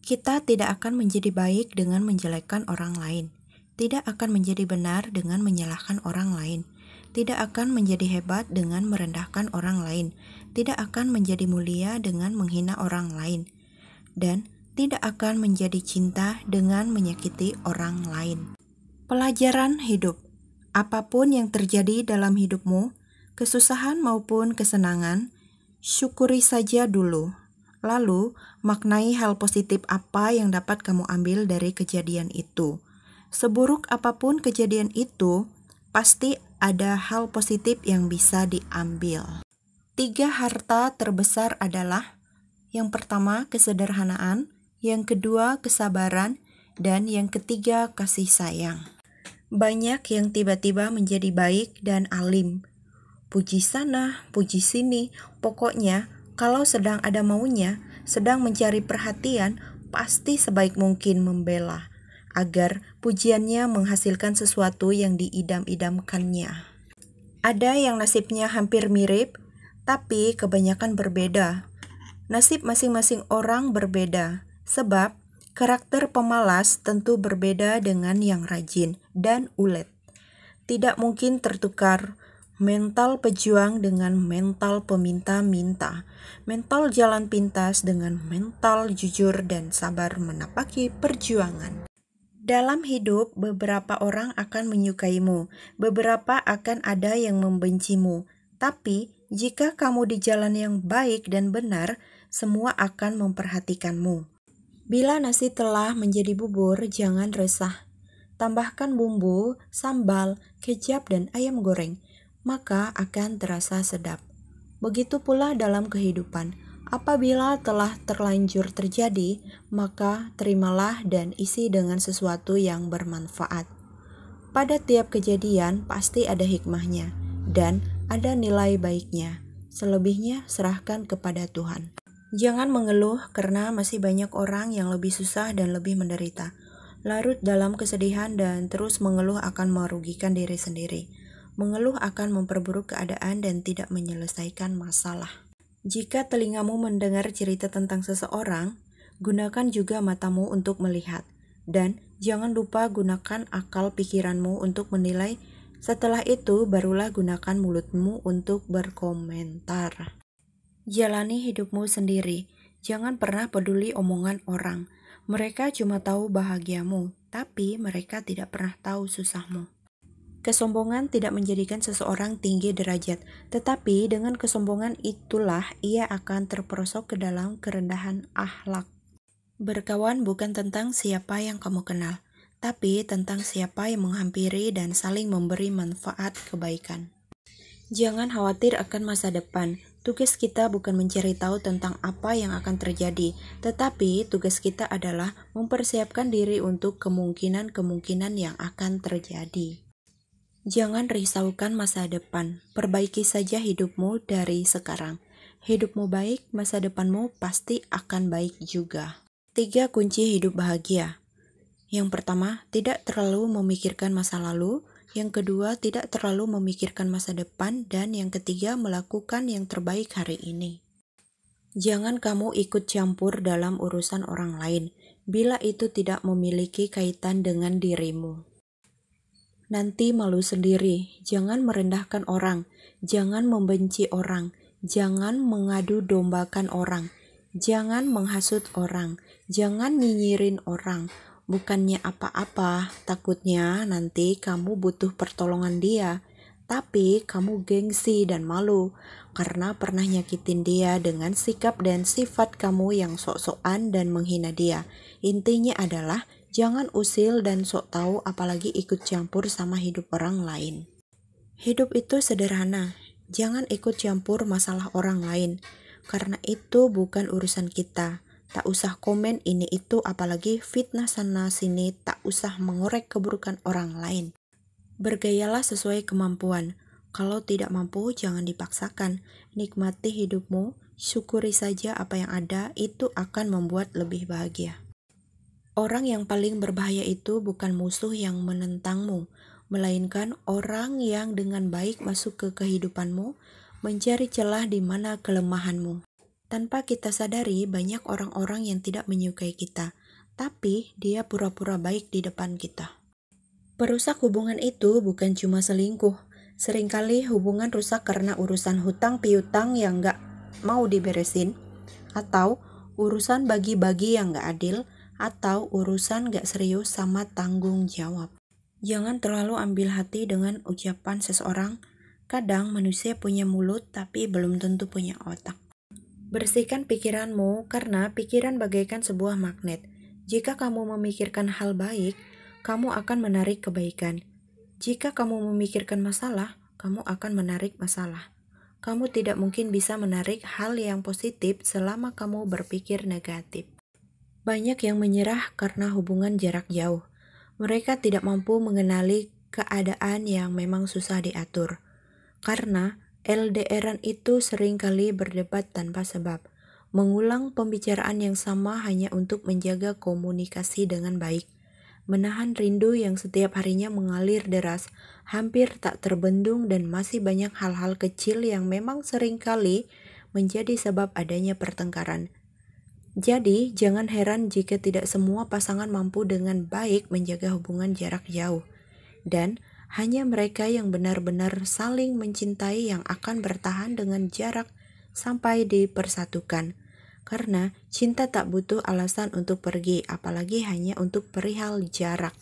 Kita tidak akan menjadi baik dengan menjelekkan orang lain, tidak akan menjadi benar dengan menyalahkan orang lain, tidak akan menjadi hebat dengan merendahkan orang lain, tidak akan menjadi mulia dengan menghina orang lain, dan tidak akan menjadi cinta dengan menyakiti orang lain. Pelajaran hidup. Apapun yang terjadi dalam hidupmu, kesusahan maupun kesenangan, syukuri saja dulu. Lalu, maknai hal positif apa yang dapat kamu ambil dari kejadian itu. Seburuk apapun kejadian itu, pasti ada hal positif yang bisa diambil. 3 harta terbesar adalah: yang pertama, kesederhanaan, yang kedua, kesabaran, dan yang ketiga, kasih sayang. Banyak yang tiba-tiba menjadi baik dan alim. Puji sana, puji sini, pokoknya kalau sedang ada maunya, sedang mencari perhatian, pasti sebaik mungkin membela, agar pujiannya menghasilkan sesuatu yang diidam-idamkannya. Ada yang nasibnya hampir mirip, tapi kebanyakan berbeda. Nasib masing-masing orang berbeda, sebab karakter pemalas tentu berbeda dengan yang rajin dan ulet. Tidak mungkin tertukar mental pejuang dengan mental peminta-minta, mental jalan pintas dengan mental jujur dan sabar menapaki perjuangan. Dalam hidup, beberapa orang akan menyukaimu, beberapa akan ada yang membencimu, tapi jika kamu di jalan yang baik dan benar, semua akan memperhatikanmu. Bila nasi telah menjadi bubur, jangan resah. Tambahkan bumbu, sambal, kecap, dan ayam goreng, maka akan terasa sedap. Begitu pula dalam kehidupan. Apabila telah terlanjur terjadi, maka terimalah dan isi dengan sesuatu yang bermanfaat. Pada tiap kejadian pasti ada hikmahnya dan ada nilai baiknya. Selebihnya serahkan kepada Tuhan. Jangan mengeluh karena masih banyak orang yang lebih susah dan lebih menderita. Larut dalam kesedihan dan terus mengeluh akan merugikan diri sendiri. Mengeluh akan memperburuk keadaan dan tidak menyelesaikan masalah. Jika telingamu mendengar cerita tentang seseorang, gunakan juga matamu untuk melihat. Dan jangan lupa gunakan akal pikiranmu untuk menilai. Setelah itu, barulah gunakan mulutmu untuk berkomentar. Jalani hidupmu sendiri. Jangan pernah peduli omongan orang. Mereka cuma tahu bahagiamu, tapi mereka tidak pernah tahu susahmu. Kesombongan tidak menjadikan seseorang tinggi derajat, tetapi dengan kesombongan itulah ia akan terperosok ke dalam kerendahan akhlak. Berkawan bukan tentang siapa yang kamu kenal, tapi tentang siapa yang menghampiri dan saling memberi manfaat kebaikan. Jangan khawatir akan masa depan. Tugas kita bukan mencari tahu tentang apa yang akan terjadi, tetapi tugas kita adalah mempersiapkan diri untuk kemungkinan-kemungkinan yang akan terjadi. Jangan risaukan masa depan, perbaiki saja hidupmu dari sekarang. Hidupmu baik, masa depanmu pasti akan baik juga. 3 kunci hidup bahagia. Yang pertama, tidak terlalu memikirkan masa lalu. Yang kedua, tidak terlalu memikirkan masa depan. Dan yang ketiga, melakukan yang terbaik hari ini. Jangan kamu ikut campur dalam urusan orang lain, bila itu tidak memiliki kaitan dengan dirimu. Nanti malu sendiri. Jangan merendahkan orang, jangan membenci orang, jangan mengadu dombakan orang, jangan menghasut orang, jangan nyinyirin orang. Bukannya apa-apa, takutnya nanti kamu butuh pertolongan dia, tapi kamu gengsi dan malu karena pernah nyakitin dia dengan sikap dan sifat kamu yang sok-sokan dan menghina dia. Intinya adalah jangan usil dan sok tahu, apalagi ikut campur sama hidup orang lain. Hidup itu sederhana, jangan ikut campur masalah orang lain, karena itu bukan urusan kita. Tak usah komen ini itu, apalagi fitnah sana sini, tak usah mengorek keburukan orang lain. Bergayalah sesuai kemampuan, kalau tidak mampu jangan dipaksakan, nikmati hidupmu, syukuri saja apa yang ada, itu akan membuat lebih bahagia. Orang yang paling berbahaya itu bukan musuh yang menentangmu, melainkan orang yang dengan baik masuk ke kehidupanmu, mencari celah di mana kelemahanmu. Tanpa kita sadari, banyak orang-orang yang tidak menyukai kita, tapi dia pura-pura baik di depan kita. Perusak hubungan itu bukan cuma selingkuh. Seringkali hubungan rusak karena urusan hutang piutang yang gak mau diberesin, atau urusan bagi-bagi yang gak adil, atau urusan gak serius sama tanggung jawab. Jangan terlalu ambil hati dengan ucapan seseorang. Kadang manusia punya mulut tapi belum tentu punya otak. Bersihkan pikiranmu karena pikiran bagaikan sebuah magnet. Jika kamu memikirkan hal baik, kamu akan menarik kebaikan. Jika kamu memikirkan masalah, kamu akan menarik masalah. Kamu tidak mungkin bisa menarik hal yang positif selama kamu berpikir negatif. Banyak yang menyerah karena hubungan jarak jauh. Mereka tidak mampu mengenali keadaan yang memang susah diatur. Karena LDRan itu seringkali berdebat tanpa sebab, mengulang pembicaraan yang sama hanya untuk menjaga komunikasi dengan baik, menahan rindu yang setiap harinya mengalir deras, hampir tak terbendung dan masih banyak hal-hal kecil yang memang seringkali menjadi sebab adanya pertengkaran. Jadi, jangan heran jika tidak semua pasangan mampu dengan baik menjaga hubungan jarak jauh. Dan hanya mereka yang benar-benar saling mencintai yang akan bertahan dengan jarak sampai dipersatukan. Karena cinta tak butuh alasan untuk pergi, apalagi hanya untuk perihal jarak.